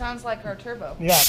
Sounds like our turbo. Yeah.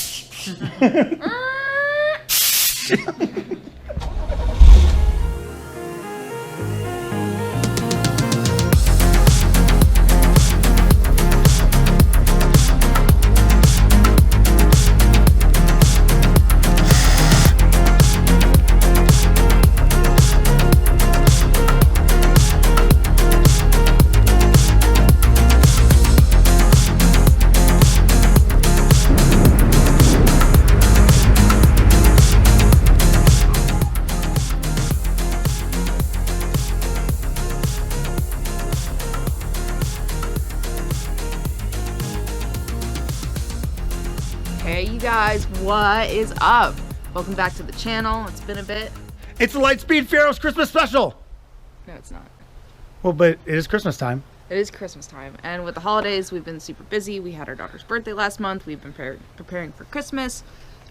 Hey you guys, what is up? Welcome back to the channel. It's been a bit. It's the Lightspeed Fiero's Christmas special. No, it's not. Well, but it is Christmas time. It is Christmas time, and with the holidays, we've been super busy. We had our daughter's birthday last month. We've been preparing for Christmas.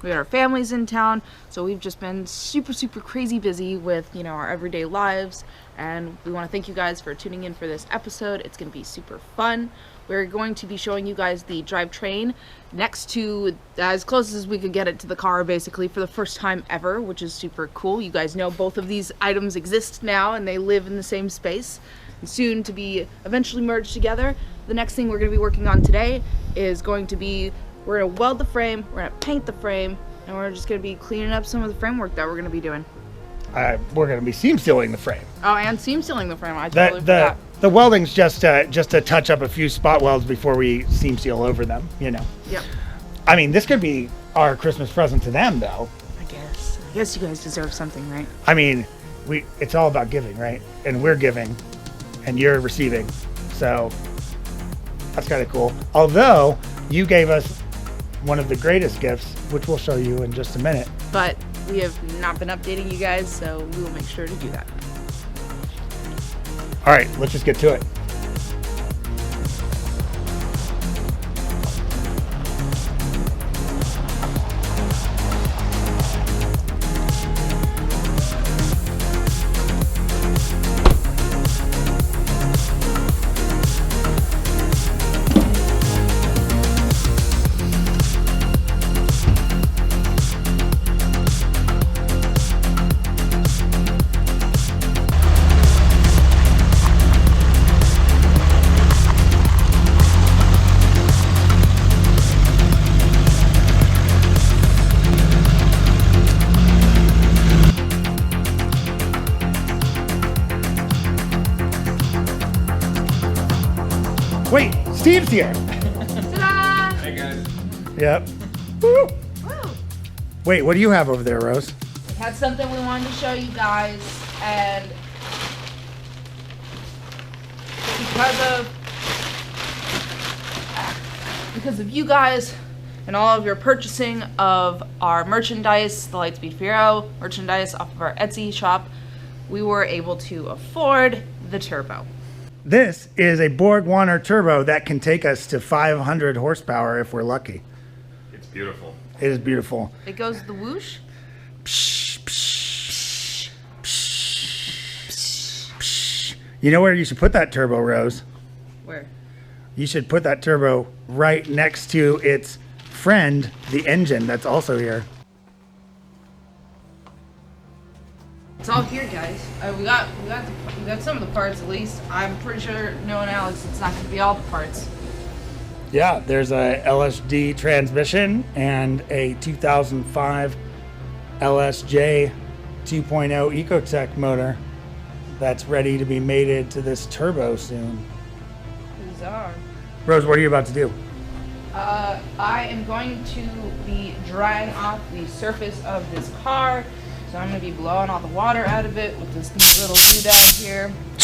We had our families in town, so we've just been super crazy busy with, you know, our everyday lives. And we want to thank you guys for tuning in for this episode. It's going to be super fun. We're going to be showing you guys the drivetrain next to, as close as we could get it to the car, basically, for the first time ever, which is super cool. You guys know both of these items exist now, and they live in the same space, and soon to be eventually merged together. The next thing we're going to be working on today is going to be, we're going to weld the frame, we're going to paint the frame, and we're just going to be cleaning up some of the framework that we're going to be doing. We're going to be seam sealing the frame. Oh, and seam sealing the frame. I totally forgot. The welding's just to touch up a few spot welds before we seam seal over them, you know. Yep. I mean, this could be our Christmas present to them, though. I guess you guys deserve something, right? I mean, it's all about giving, right? And we're giving, and you're receiving. So that's kind of cool. Although you gave us one of the greatest gifts, which we'll show you in just a minute. But we have not been updating you guys, so we will make sure to do that. All right, let's just get to it. Wait, Steve's here. Ta-da! Hey guys. Yep. Woo. Woo! Wait, what do you have over there, Rose? We had something we wanted to show you guys, and because of you guys and all of your purchasing of our merchandise, the Lightspeed Fiero merchandise off of our Etsy shop, we were able to afford the turbo. This is a Borg Warner turbo that can take us to 500 horsepower if we're lucky. It's beautiful. It is beautiful. It goes the whoosh. You know where you should put that turbo, Rose? Where? You should put that turbo right next to its friend, the engine, that's also here. It's all here, guys. We got some of the parts at least. I'm pretty sure knowing Alex, it's not going to be all the parts. Yeah, there's a LSJ transmission and a 2005 LSJ 2.0 Ecotech motor that's ready to be mated to this turbo soon. Bizarre. Rose, what are you about to do? I am going to be drying off the surface of this car. So I'm going to be blowing all the water out of it with this neat little doodad here. It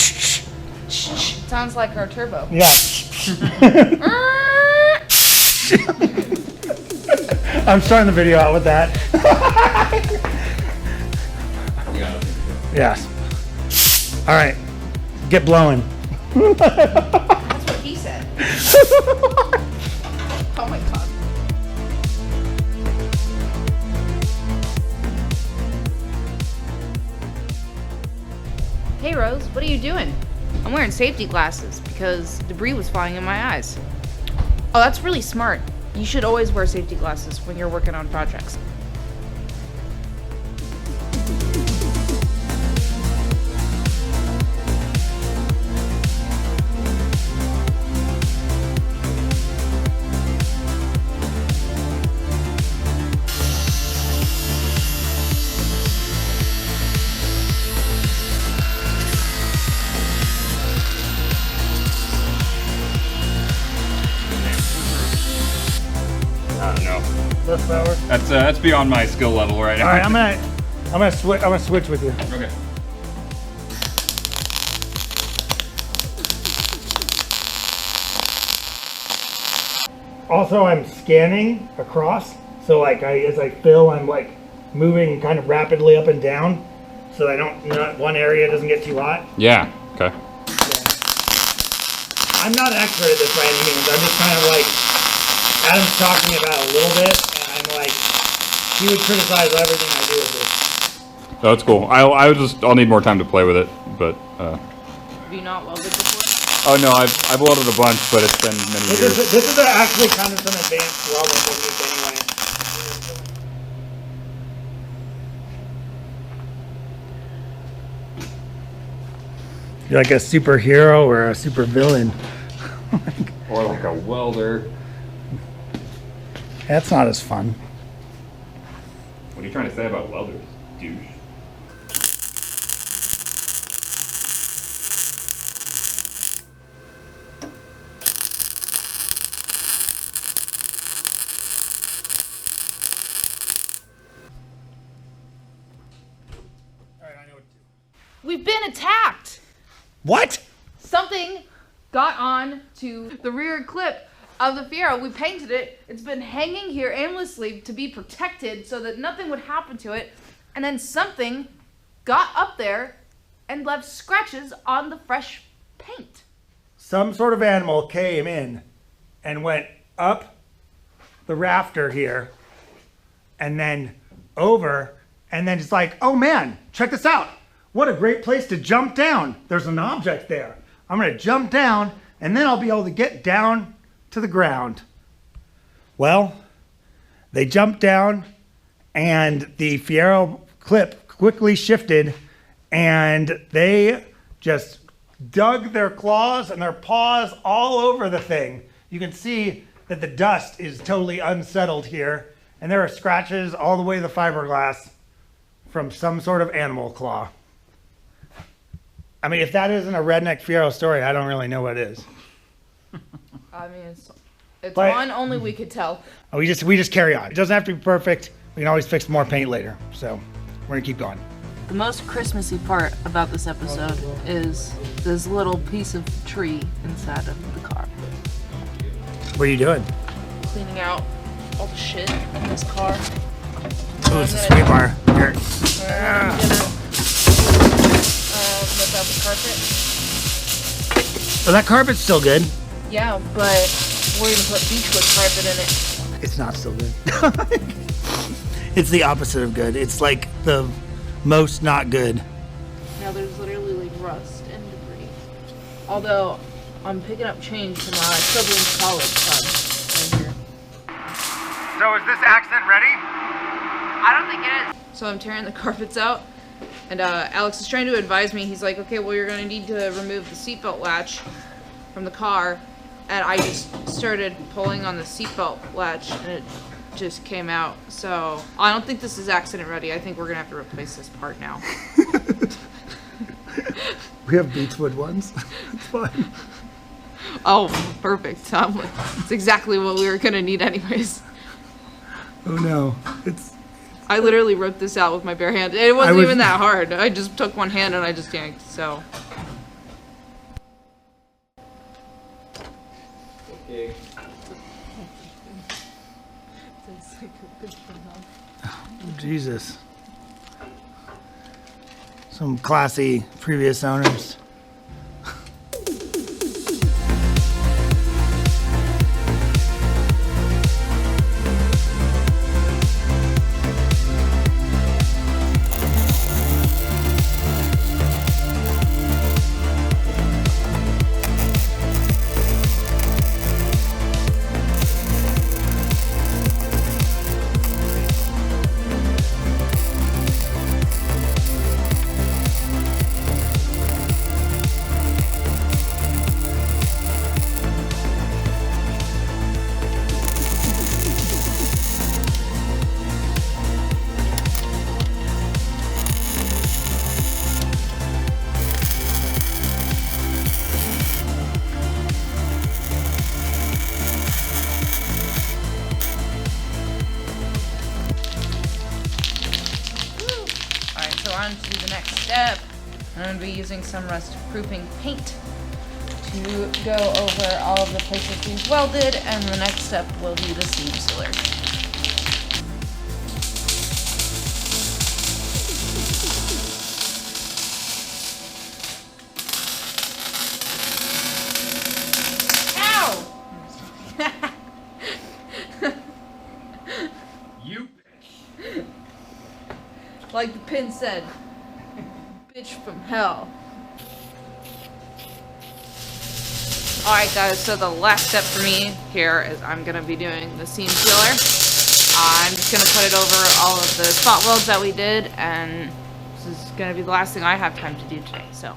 sounds like our turbo. Yeah. I'm starting the video out with that. Yes. All right. Get blowing. That's what he said. Oh my god. Hey Rose, what are you doing? I'm wearing safety glasses because debris was flying in my eyes. Oh, that's really smart. You should always wear safety glasses when you're working on projects. Less power. That's beyond my skill level right now. All right, I'm gonna switch with you. Okay. Also, I'm scanning across, so like as I fill, I'm like moving kind of rapidly up and down, so I don't, one area doesn't get too hot. Yeah. Okay. I'm not an expert at this by any means. I'm just kind of like, Adam's talking about it a little bit, and I'm like, he would criticize everything I do with this. Oh, that's cool. I'll need more time to play with it, but. Have you not welded before? Oh no, I've welded a bunch, but it's been many years. This is actually kind of some advanced welding technique anyway. You're like a superhero or a super villain. Or like a welder. That's not as fun. What are you trying to say about welders, douche? All right, I know what to do. We've been attacked! What? Something got on to the rear clip of the Fiero. We painted it. It's been hanging here aimlessly to be protected so that nothing would happen to it. And then something got up there and left scratches on the fresh paint. Some sort of animal came in and went up the rafter here and then over, and then it's like, oh man, check this out. What a great place to jump down. There's an object there. I'm gonna jump down and then I'll be able to get down to the ground. Well, they jumped down and the Fiero clip quickly shifted and they just dug their claws and their paws all over the thing. You can see that the dust is totally unsettled here and there are scratches all the way to the fiberglass from some sort of animal claw. I mean, if that isn't a redneck Fiero story, I don't really know what is. I mean, it's But- one only we could tell. We just carry on. It doesn't have to be perfect. We can always fix more paint later. So we're gonna keep going. The most Christmassy part about this episode is this little piece of tree inside of the car. What are you doing? Cleaning out all the shit in this car. Oh, it's a sway bar. Here. I'm gonna lift out the carpet. Oh, that carpet's still good. Yeah, but we're gonna put beechwood carpet in it. It's not still good. It's the opposite of good. It's like the most not good. Now there's literally like rust and debris. Although I'm picking up change from my children's college fund right here. So is this accident ready? I don't think it is. So I'm tearing the carpets out, and Alex is trying to advise me. He's like, okay, well, you're gonna need to remove the seatbelt latch from the car. And I just started pulling on the seatbelt latch, and it just came out. So I don't think this is accident ready. I think we're gonna have to replace this part now. We have beechwood ones. It's fine. Oh, perfect. It's exactly what we were gonna need anyways. Oh no. I literally wrote this out with my bare hand. It wasn't even that hard. I just took one hand and I just yanked, so. Okay. Jesus. Some classy previous owners. be using some rust-proofing paint to go over all of the places we've welded, and the next step will be the seam sealer. You bitch. Like the pin said, bitch from hell. Alright guys, so the last step for me here is I'm going to be doing the seam sealer. I'm just going to put it over all of the spot welds that we did, and this is going to be the last thing I have time to do today, so.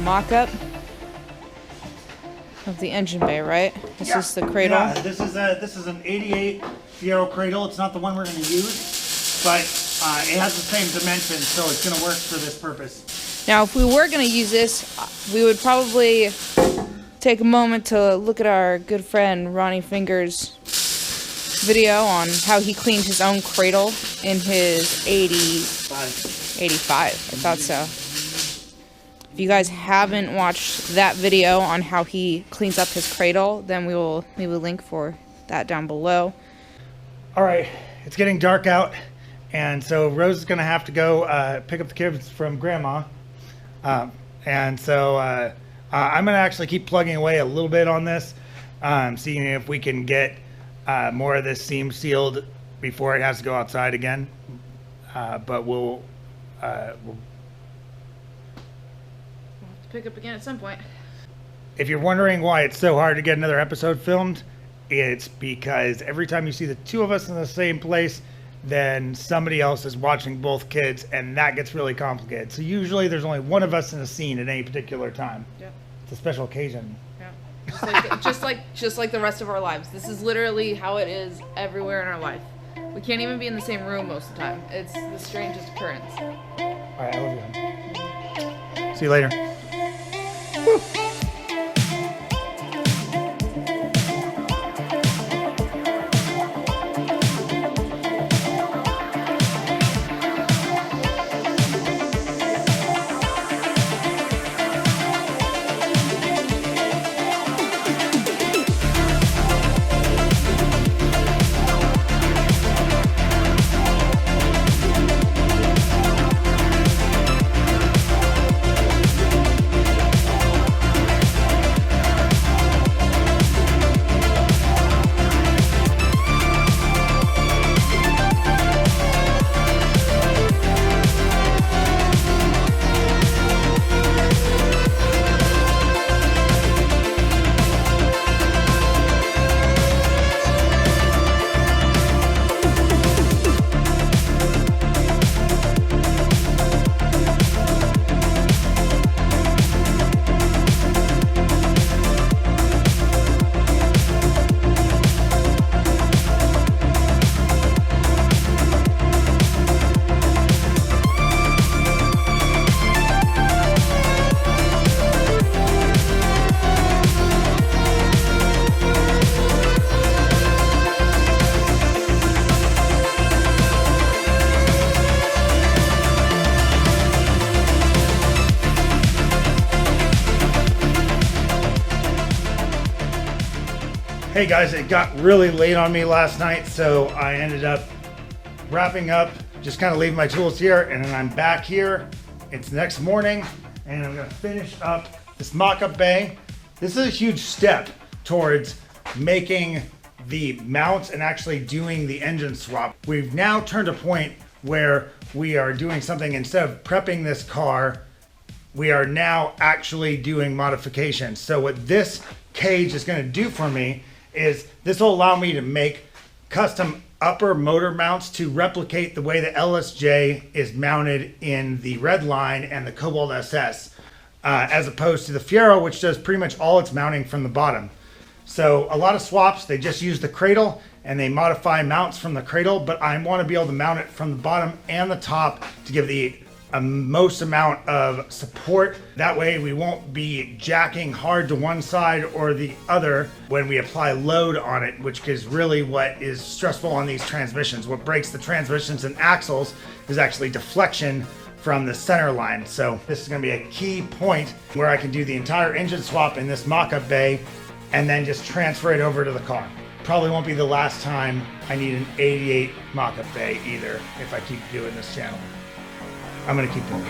Mock-up of the engine bay, right? This is the cradle. Yeah, this is an '88 Fiero cradle. It's not the one we're going to use, but it has the same dimensions, so it's going to work for this purpose. Now, if we were going to use this, we would probably take a moment to look at our good friend Ronnie Fingers' video on how he cleaned his own cradle in his 85. I thought so. If you guys haven't watched that video on how he cleans up his cradle, then we will leave a link for that down below. All right, it's getting dark out, and so Rose is going to have to go pick up the kids from Grandma. And so I'm going to actually keep plugging away a little bit on this, seeing if we can get more of this seam sealed before it has to go outside again. But we'll pick up again at some point. If you're wondering why it's so hard to get another episode filmed, it's because every time you see the two of us in the same place, then somebody else is watching both kids, and that gets really complicated. So usually there's only one of us in a scene at any particular time. Yep. It's a special occasion. Yeah. Just like the rest of our lives. This is literally how it is everywhere in our life. We can't even be in the same room most of the time. It's the strangest occurrence. All right, I love you. See you later. Woo. Hey guys, it got really late on me last night, so I ended up wrapping up, just kind of leaving my tools here, and then I'm back here. It's next morning, and I'm gonna finish up this mock-up bay. This is a huge step towards making the mounts and actually doing the engine swap. We've now turned a point where we are doing something, instead of prepping this car, we are now actually doing modifications. So what this cage is gonna do for me is this will allow me to make custom upper motor mounts to replicate the way the LSJ is mounted in the Red Line and the Cobalt SS, as opposed to the Fiero, which does pretty much all its mounting from the bottom. So a lot of swaps, they just use the cradle and they modify mounts from the cradle, but I want to be able to mount it from the bottom and the top to give the most amount of support. That way we won't be jacking hard to one side or the other when we apply load on it, which is really what is stressful on these transmissions. What breaks the transmissions and axles is actually deflection from the center line. So this is going to be a key point where I can do the entire engine swap in this mock-up bay and then just transfer it over to the car. Probably won't be the last time I need an 88 mock-up bay either if I keep doing this channel. I'm gonna keep doing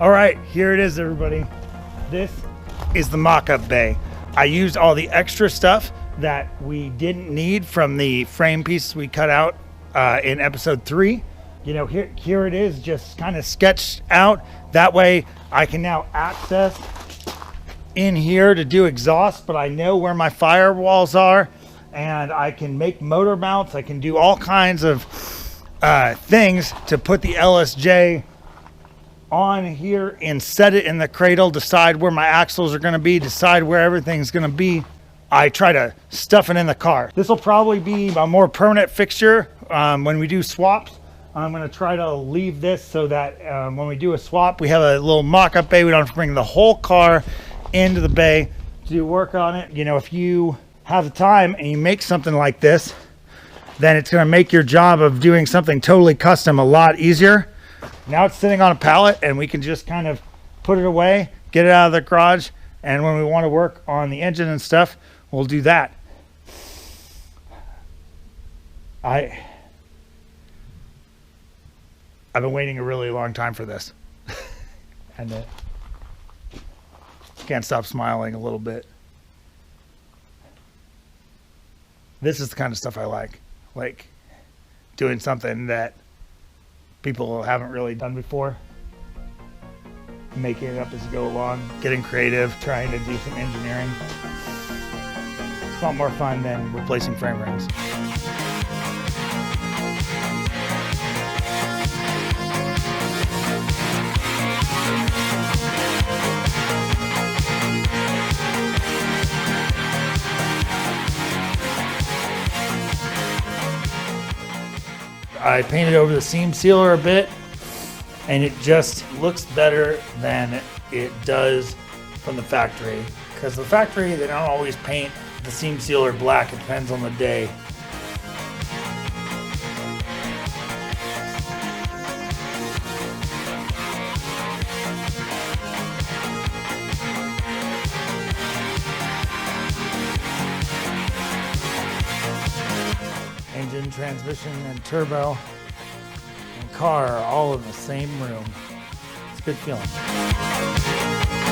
All right, here it is, everybody. This is the mock-up bay. I used all the extra stuff that we didn't need from the frame pieces we cut out in episode 3. You know, here it is, just kind of sketched out. That way I can now access in here to do exhaust, but I know where my firewalls are, and I can make motor mounts. I can do all kinds of things to put the LSJ on here and set it in the cradle, decide where my axles are going to be, decide where everything's going to be. I try to stuff it in the car. This will probably be a more permanent fixture when we do swaps. I'm going to try to leave this so that when we do a swap, we have a little mock-up bay. We don't have to bring the whole car into the bay to do work on it. You know, if you have the time and you make something like this, then it's going to make your job of doing something totally custom a lot easier. Now it's sitting on a pallet and we can just kind of put it away, get it out of the garage, and when we want to work on the engine and stuff, we'll do that. I've been waiting a really long time for this. And can't stop smiling a little bit. This is the kind of stuff I like doing something that people haven't really done before, making it up as you go along, getting creative, trying to do some engineering. It's a lot more fun than replacing frame rings. I painted over the seam sealer a bit, and it just looks better than it does from the factory. Because the factory, they don't always paint the seam sealer black. It depends on the day. transmission and turbo and car are all in the same room. It's a good feeling.